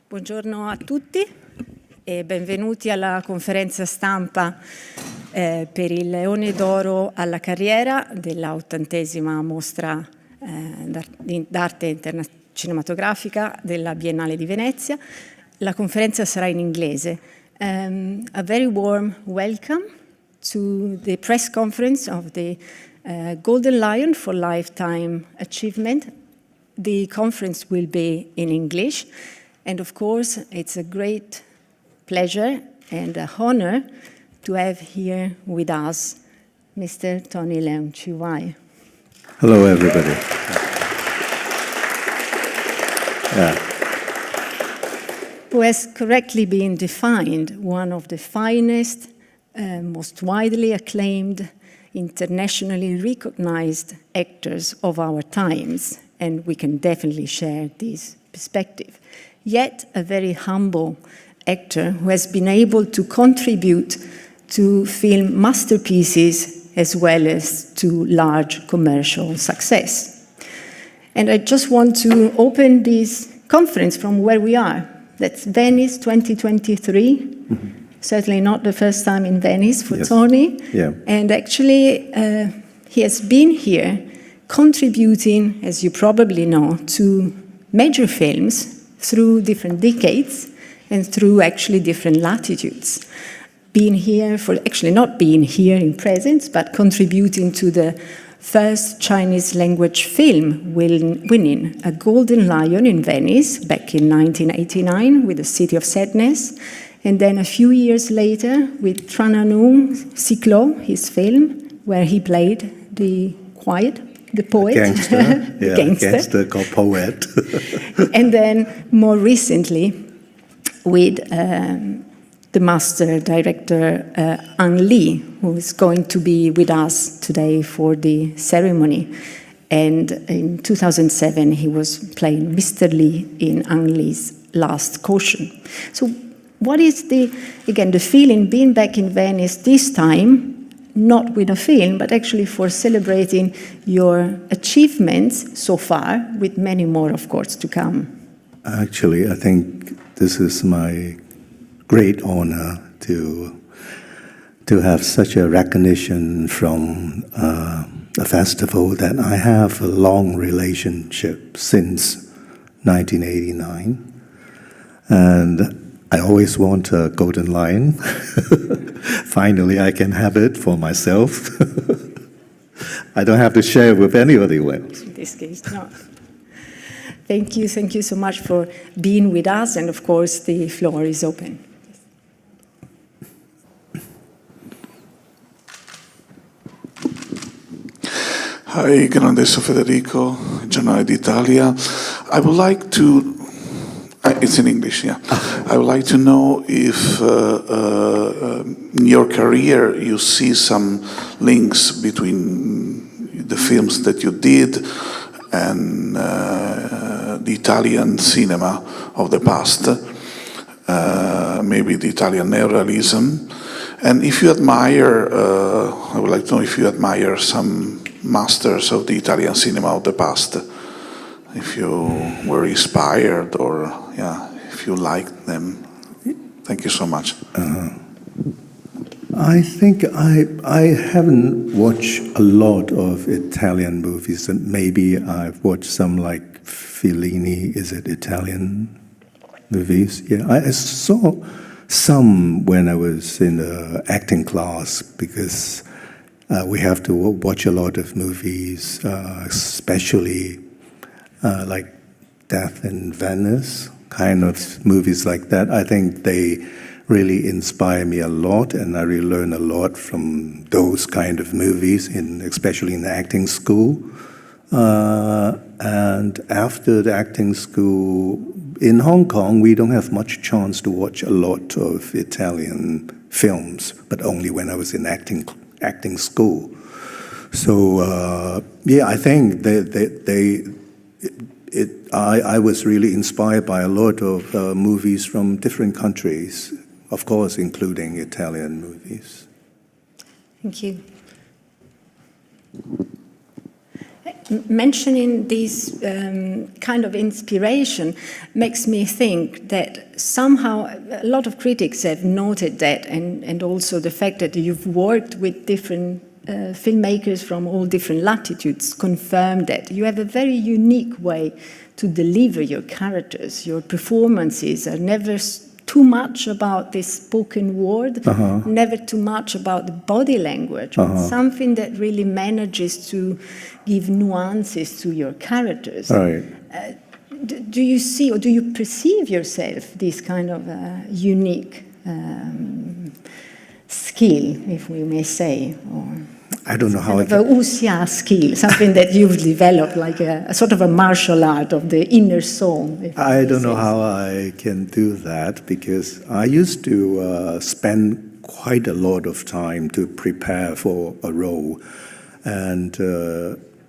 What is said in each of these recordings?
Buongiorno a tutti e benvenuti alla conferenza stampa per il Leone d'Oro alla carriera della 80ª mostra d'arte cinematografica della Biennale di Venezia. La conferenza sarà in inglese. A very warm welcome to the press conference of the Golden Lion for Lifetime Achievement. The conference will be in English. And of course, it's a great pleasure and an honor to have here with us Mr. Tony Leung Chiu-wai. Hello, everybody. Who has correctly been defined one of the finest, most widely acclaimed, internationally recognized actors of our times. And we can definitely share this perspective. Yet a very humble actor who has been able to contribute to film masterpieces as well as to large commercial success. And I just want to open this conference from where we are. That's Venice 2023. Mm-hmm. Certainly not the first time in Venice for Tony. Yeah. And actually, he has been here contributing, as you probably know, to major films through different decades and through actually different latitudes. Being here not being here in presence, but contributing to the first Chinese language film winning a Golden Lion in Venice back in 1989 with The City of Sadness. And then a few years later with Trananung Siklo, his film, where he played the poet. Gangster called Poet. And then more recently with the master director Ang Lee, who is going to be with us today for the ceremony. And in 2007, he was playing Mr. Lee in Ang Lee's Last Caution. So what is the feeling being back in Venice this time, not with a film, but actually for celebrating your achievements so far, with many more, of course, to come? Actually, I think this is my great honor to have such a recognition from a festival that I have a long relationship since 1989. And I always want a Golden Lion. Finally, I can have it for myself. I don't have to share it with anybody else. In this case, no. Thank you so much for being with us, and of course, the floor is open. Hi, Grandesso Federico, Giornale d'Italia. I would like to. It's in English, yeah. I would like to know if in your career you see some links between the films that you did and the Italian cinema of the past, maybe the Italian neorealism. And if you admire, I would like to know if you admire some masters of the Italian cinema of the past. If you were inspired or, if you liked them. Thank you so much. I think I haven't watched a lot of Italian movies. Maybe I've watched some like Fellini. Is it Italian movies? Yeah, I saw some when I was in the acting class because we have to watch a lot of movies, especially like Death in Venice, kind of movies like that. I think they really inspire me a lot, and I really learn a lot from those kind of movies, especially in the acting school. And after the acting school in Hong Kong, we don't have much chance to watch a lot of Italian films, but only when I was in acting school. So I think I was really inspired by a lot of movies from different countries, of course, including Italian movies. Thank you. mentioning this kind of inspiration makes me think that somehow a lot of critics have noted that, and also the fact that you've worked with different filmmakers from all different latitudes confirm that you have a very unique way to deliver your characters. Your performances are never too much about the spoken word, never too much about the body language, but something that really manages to give nuances to your characters. Right. Do you see or do you perceive yourself this kind of unique skill, if we may say? Or I don't know how kind of a wuxia skill, something that you've developed, like a sort of a martial art of the inner soul. I don't know how I can do that, because I used to spend quite a lot of time to prepare for a role, and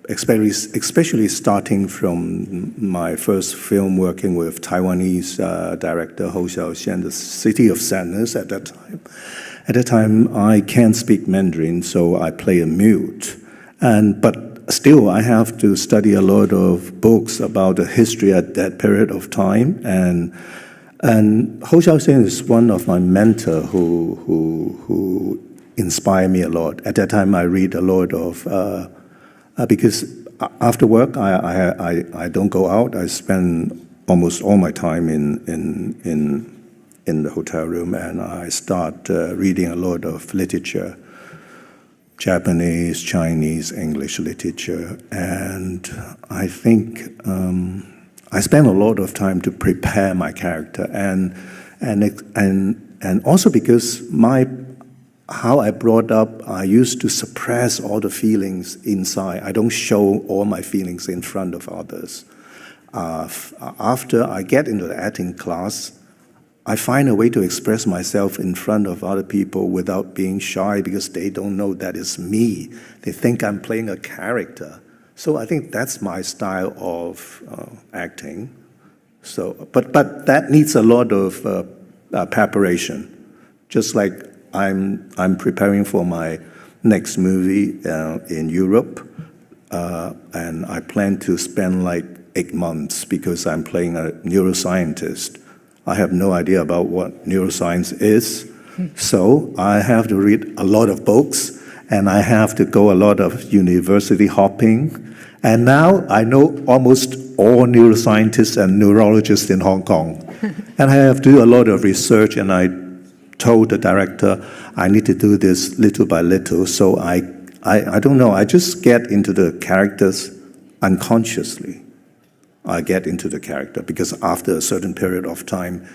especially starting from my first film working with Taiwanese director Hou Xiaoxian, The City of Sadness at that time. At that time, I can't speak Mandarin, so I play a mute. But still, I have to study a lot of books about the history at that period of time. And Hou Xiaoxian is one of my mentors who inspired me a lot. At that time, I read a lot of, because after work, I don't go out. I spend almost all my time in the hotel room, and I start reading a lot of literature, Japanese, Chinese, English literature, and I think I spend a lot of time to prepare my character, and also because how I brought up, I used to suppress all the feelings inside. I don't show all my feelings in front of others. After I get into the acting class, I find a way to express myself in front of other people without being shy, because they don't know that it's me. They think I'm playing a character. So I think that's my style of acting. So, but that needs a lot of preparation. Just like I'm preparing for my next movie in Europe, and I plan to spend like 8 months, because I'm playing a neuroscientist. I have no idea about what neuroscience is, so I have to read a lot of books, and I have to go a lot of university hopping. And now I know almost all neuroscientists and neurologists in Hong Kong. And I have to do a lot of research, and I told the director I need to do this little by little. So I don't know, I just get into the characters unconsciously. I get into the character, because after a certain period of time,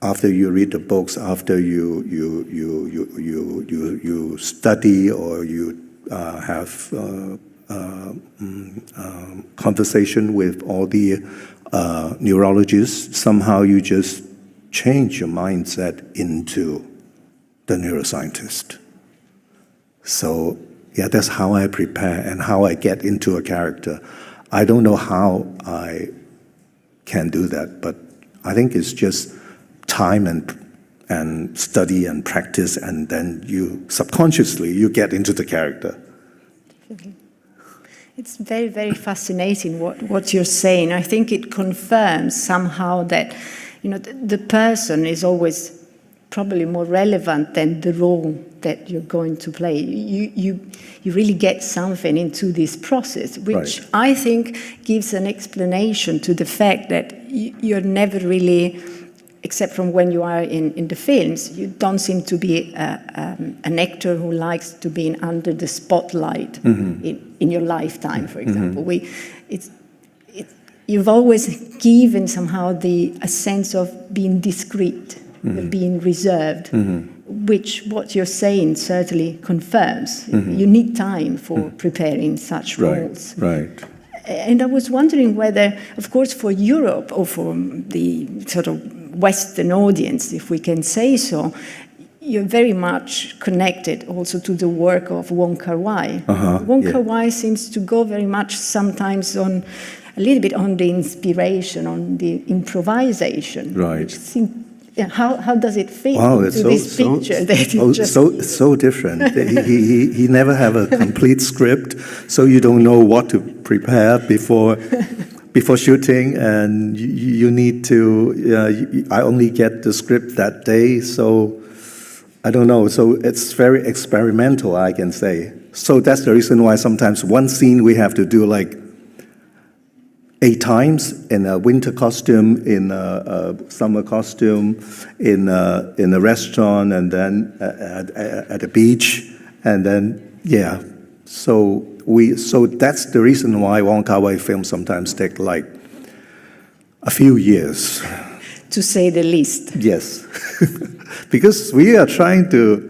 after you read the books, after you study, or you have conversation with all the neurologists, somehow you just change your mindset into the neuroscientist. So yeah, that's how I prepare and how I get into a character. I don't know how I can do that, but I think it's just time and study and practice, and then you subconsciously you get into the character. It's very, very fascinating what you're saying. I think it confirms somehow that, you know, the person is always probably more relevant than the role that you're going to play. You really get something into this process, which Right. I think gives an explanation to the fact that you're never really, except from when you are in the films, you don't seem to be an actor who likes to be under the spotlight in your lifetime, for example. You've always given somehow a sense of being discreet, being reserved, which what you're saying certainly confirms. You need time for preparing such roles. Right. And I was wondering whether, of course, for Europe, or for the sort of Western audience, if we can say so, you're very much connected also to the work of Wong Kar-wai. Wong Kar-wai seems to go very much sometimes a little bit on the inspiration, on the improvisation, Right. which Yeah, how does it fit Wow, into it's this picture that you just... so different. he never have a complete script, so you don't know what to prepare before shooting, and you need to. I only get the script that day, so I don't know. So it's very experimental, I can say. So that's the reason why sometimes one scene we have to do like 8 times, in a winter costume, in a summer costume, in a restaurant, and then at a beach, and then So that's the reason why Wong Kar-wai films sometimes take like a few years. To say the least. Yes, because we are trying to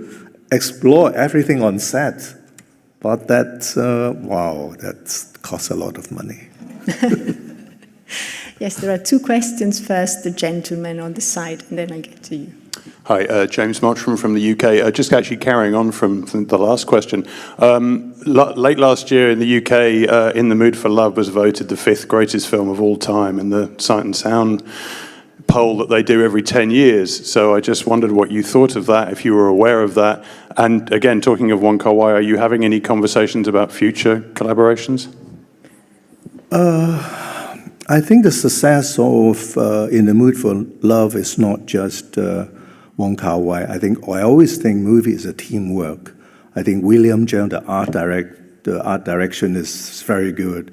explore everything on set, but that costs a lot of money. Yes, there are 2 questions. First, the gentleman on the side, and then I get to you. Hi, James Marchman from the UK. Just actually carrying on from the last question. Late last year in the UK, In the Mood for Love was voted the 5th greatest film of all time in the Sight and Sound poll that they do every 10 years. So I just wondered what you thought of that, if you were aware of that. And again, talking of Wong Kar-wai, are you having any conversations about future collaborations? I think the success of In the Mood for Love is not just Wong Kar-wai. I always think movie is a teamwork. I think William Zhang, the art direction is very good.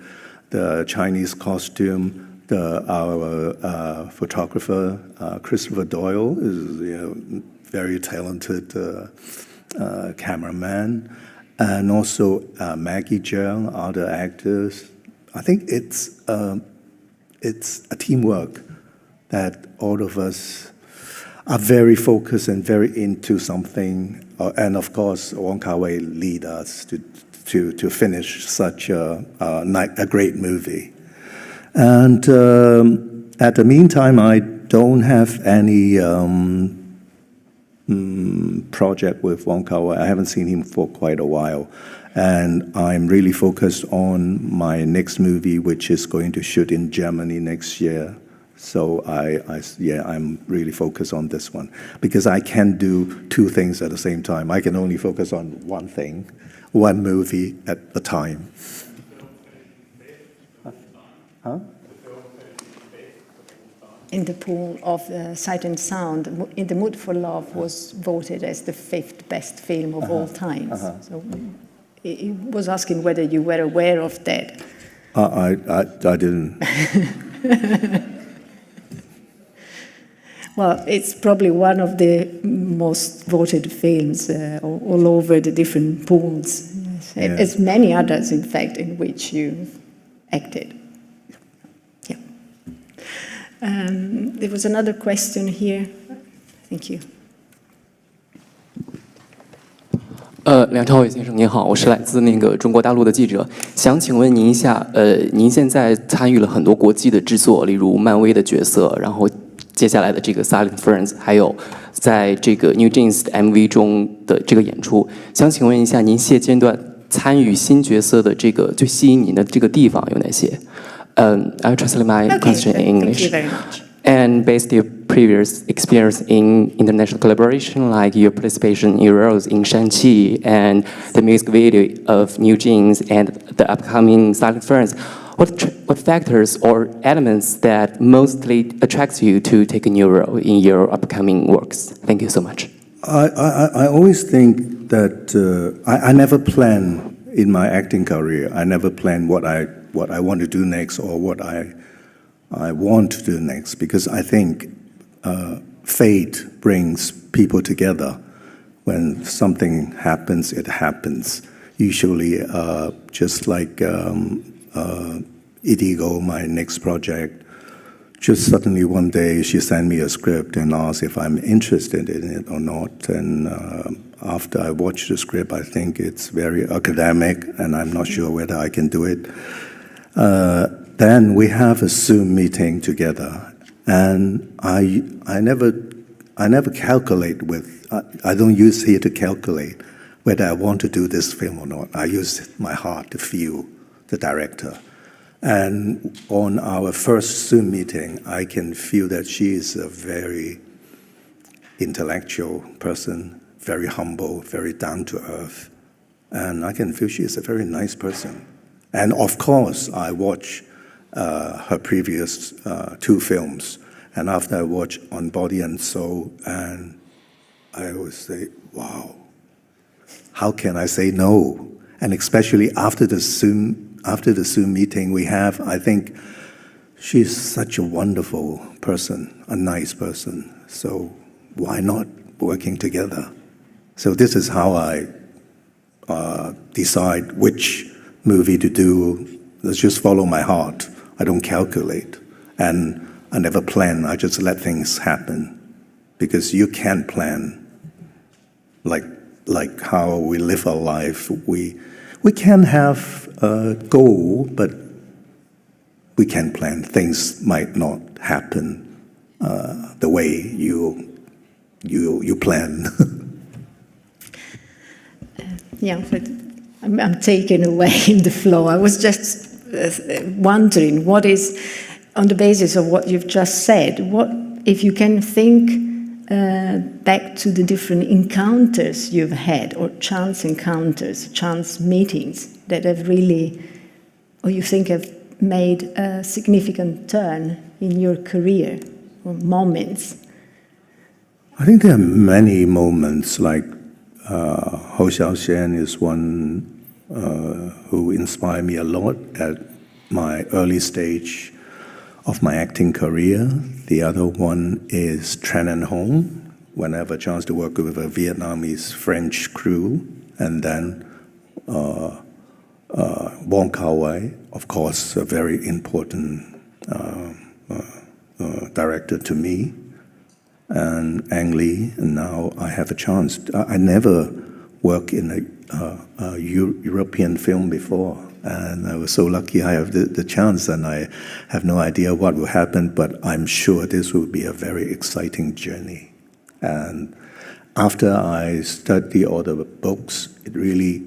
The Chinese costume, our photographer Christopher Doyle is very talented cameraman, and also Maggie Zhang, other actors. I think it's a teamwork that all of us are very focused and very into something. And of course, Wong Kar-wai lead us to finish such a great movie. And at the meantime, I don't have any project with Wong Kar-wai. I haven't seen him for quite a while. And I'm really focused on my next movie, which is going to shoot in Germany next year. So I'm really focused on this one, because I can't do 2 things at the same time. I can only focus on one thing, one movie at a time. Huh? In the pool of Sight and Sound, In the Mood for Love was voted as the 5th best film of all times. So he was asking whether you were aware of that. I didn't. Well, it's probably one of the most voted films all over the different pools. Yes. Yeah. As many others, in fact, in which you acted. Yeah. There was another question here. Thank you. 梁朝伟先生您好，我是来自中国大陆的记者，想请问您一下，您现在参与了很多国际的制作，例如漫威的角色，然后接下来的这个 Silent Friends， 还有在这个 New Jeans 的 MV 中的这个演出，想请问一下，您现阶段参与新角色的这个最吸引您的这个地方有哪些？I'll translate my question in English. Thank you very much. And based on your previous experience in international collaboration, like your participation in roles in Shang-Chi and the music video of New Jeans and the upcoming Silent Friends, what factors or elements that mostly attracts you to take a new role in your upcoming works? Thank you so much. I always think that I never plan in my acting career. I never plan what I want to do next or what I want to do next, because I think fate brings people together. When something happens, it happens. Usually, just like Idigo, my next project, just suddenly one day she sent me a script and asked if I'm interested in it or not. And after I watched the script, I think it's very academic and I'm not sure whether I can do it. Then we have a Zoom meeting together, and I never calculate with. I don't use here to calculate whether I want to do this film or not. I use my heart to feel the director. And on our first Zoom meeting, I can feel that she is a very intellectual person, very humble, very down to earth. And I can feel she is a very nice person. And of course, I watch her previous 2 films. And after I watch On Body and Soul, and I always say, wow, how can I say no? And especially after the Zoom meeting we have, I think she's such a wonderful person, a nice person. So why not working together? So this is how I decide which movie to do. Let's just follow my heart. I don't calculate. And I never plan. I just let things happen. Because you can't plan like how we live our life. We can have a goal, but we can plan. Things might not happen the way you plan. Yeah, but I'm taken away in the flow. I was just wondering, what is, on the basis of what you've just said, what if you can think back to the different encounters you've had, or chance encounters, chance meetings that have really, or you think have made a significant turn in your career, or moments? I think there are many moments, like Hou Xiaoxian is one who inspired me a lot at my early stage of my acting career. The other one is Tran and Hong, when I have a chance to work with a Vietnamese French crew, and then Wong Kar-wai, of course, a very important director to me, and Ang Lee, and now I have a chance. I never worked in a European film before, and I was so lucky I have the chance, and I have no idea what will happen, but I'm sure this will be a very exciting journey. And after I study all the books, it really,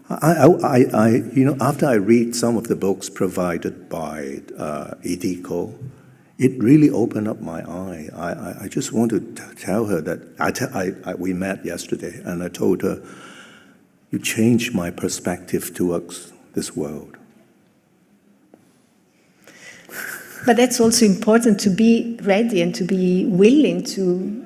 after I read some of the books provided by Idiko, it really opened up my eye. I just want to tell her that we met yesterday, and I told her, you changed my perspective towards this world. But that's also important, to be ready and to be willing to,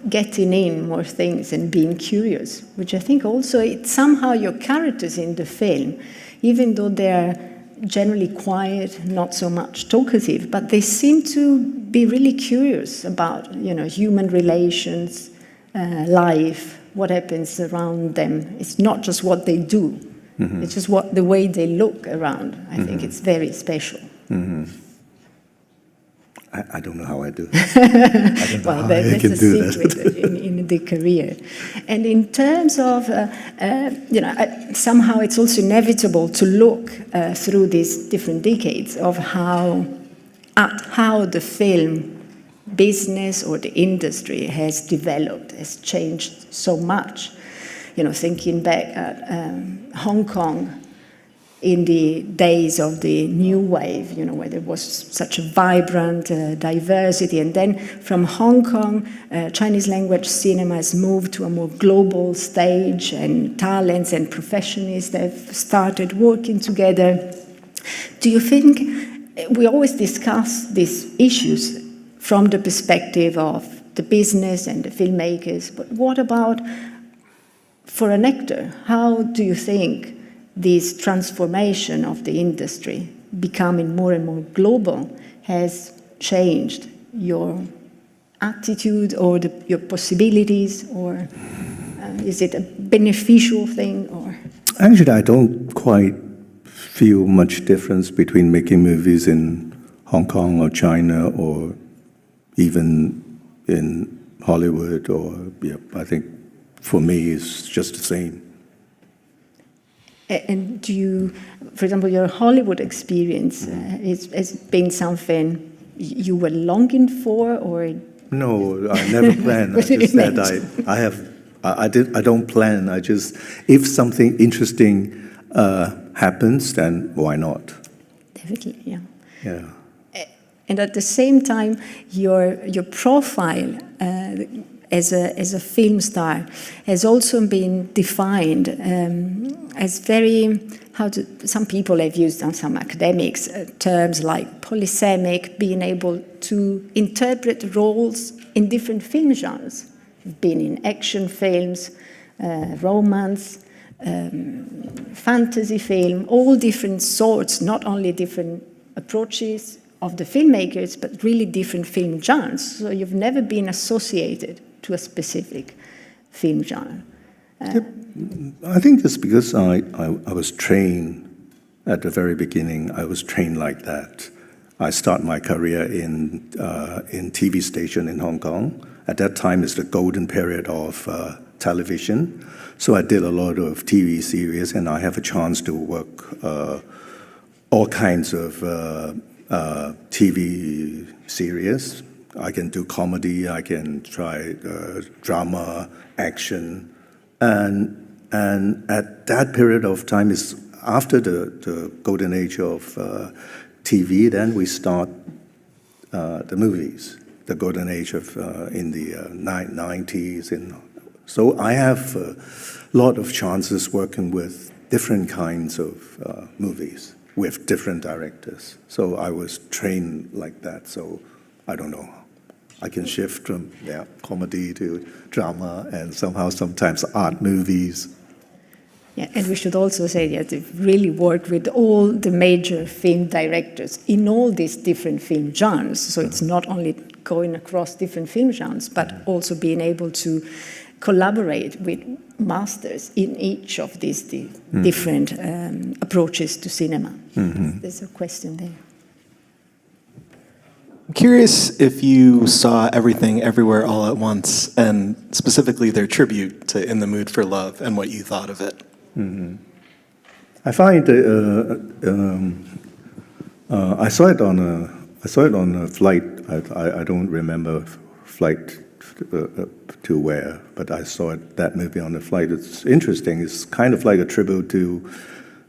getting in more things and being curious, which I think also it's somehow your characters in the film, even though they're generally quiet, not so much talkative, but they seem to be really curious about, human relations, life, what happens around them. It's not just what they do. Mm-hmm. It's just the way they look around. I think it's very special. Mm-hmm. I don't know how I do. I don't know how I can do that. That's a secret in the career. And in terms of, somehow it's also inevitable to look through these different decades of how the film business or the industry has developed, has changed so much. Thinking back at Hong Kong in the days of the new wave, where there was such a vibrant diversity. And then from Hong Kong, Chinese language cinema has moved to a more global stage, and talents and professionals have started working together. Do you think, we always discuss these issues from the perspective of the business and the filmmakers, but what about for an actor? How do you think this transformation of the industry, becoming more and more global, has changed your attitude or your possibilities, or is it a beneficial thing? Or actually, I don't quite feel much difference between making movies in Hong Kong or China or even in Hollywood. I think for me it's just the same. And do you, for example, your Hollywood experience has been something you were longing for, or? No, I never planned. I just said I don't plan. I just, if something interesting happens, then why not? Definitely, yeah. Yeah. And at the same time, your profile as a film star has also been defined as very, some people have used on some academics terms like polysemic, being able to interpret roles in different film genres. Been in action films, romance, fantasy film, all different sorts, not only different approaches of the filmmakers, but really different film genres. So you've never been associated to a specific film genre. I think it's because I was trained at the very beginning. I was trained like that. I started my career in TV station in Hong Kong. At that time, it's the golden period of television. So I did a lot of TV series, and I have a chance to work all kinds of TV series. I can do comedy, I can try drama, action. And at that period of time is after the golden age of TV, then we start the movies, the golden age of in the 90s. So I have a lot of chances working with different kinds of movies with different directors. So I was trained like that, so I don't know. I can shift from comedy to drama and somehow sometimes art movies. Yeah, and we should also say that they've really worked with all the major film directors in all these different film genres. So it's not only going across different film genres, but also being able to collaborate with masters in each of these different approaches to cinema. There's a question there. I'm curious if you saw Everything Everywhere All at Once, and specifically their tribute to In the Mood for Love, and what you thought of it. I find I saw it on a flight. I don't remember flight to where, but I saw that movie on the flight. It's interesting. It's kind of like a tribute to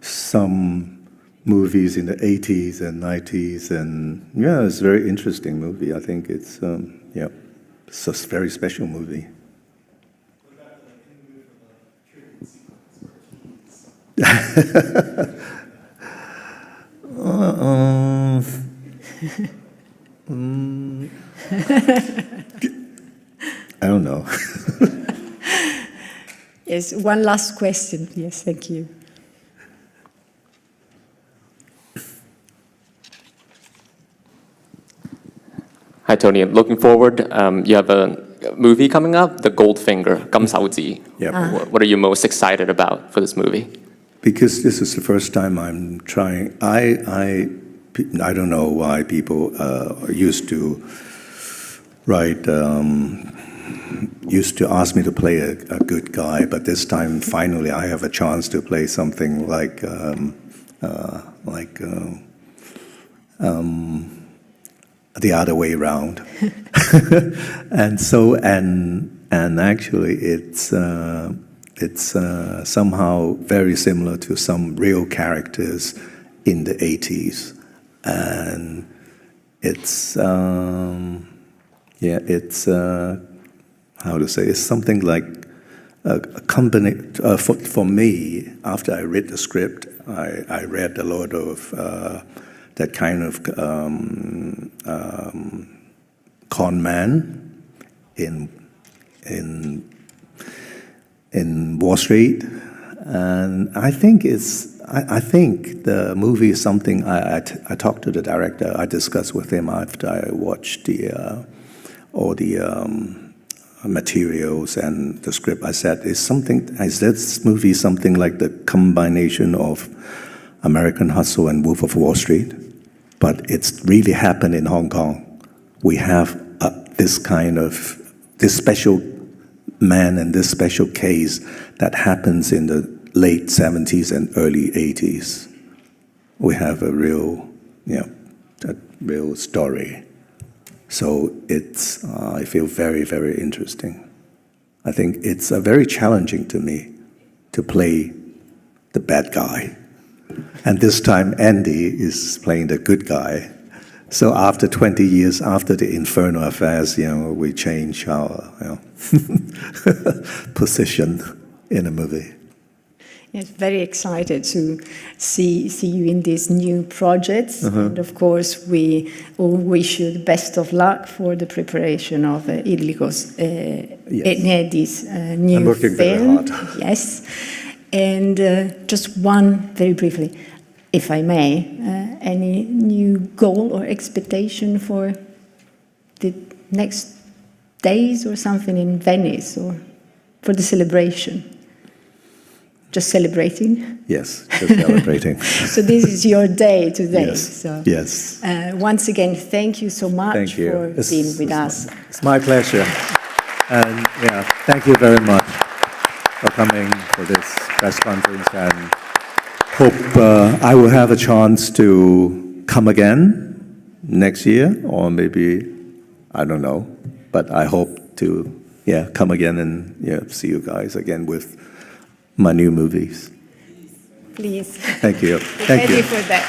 some movies in the 80s and 90s, and yeah, it's a very interesting movie. I think it's it's a very special movie. I don't know. Yes, one last question. Yes, thank you. Hi, Tony. Looking forward. You have a movie coming up, The Goldfinger, Gamsaoji. Yep. What are you most excited about for this movie? Because this is the first time I'm trying. I don't know why people used to write, used to ask me to play a good guy, but this time finally I have a chance to play something like the other way around. and actually it's somehow very similar to some real characters in the 80s, and it's how to say, it's something like a company for me. After I read the script, I read a lot of that kind of con man in Wall Street, and I think the movie is something I talked to the director. I discussed with him after I watched all the materials and the script. I said, is this movie something like the combination of American Hustle and Wolf of Wall Street? But it's really happened in Hong Kong. We have this special man and this special case that happens in the late 70s and early 80s. We have a real story. So it's, I feel very, very interesting. I think it's very challenging to me to play the bad guy. And this time Andy is playing the good guy. So after 20 years after the Inferno affairs, we change our position in a movie. Yes, very excited to see you in these new projects. And of course, we all wish you the best of luck for the preparation of Ildikos Enedi's new I'm working film. very hard. Yes. And just one, very briefly, if I may, any new goal or expectation for the next days or something in Venice or for the celebration? Just celebrating? Yes, just celebrating. So this is your day today. Yes. So, Yes. Once again, thank you so much Thank you. for being with us. It's my pleasure. And thank you very much for coming for this press conference, and hope I will have a chance to come again next year, or maybe, I don't know, but I hope to come again and see you guys again with my new movies. Please. Thank you. Be Thank ready you. for that.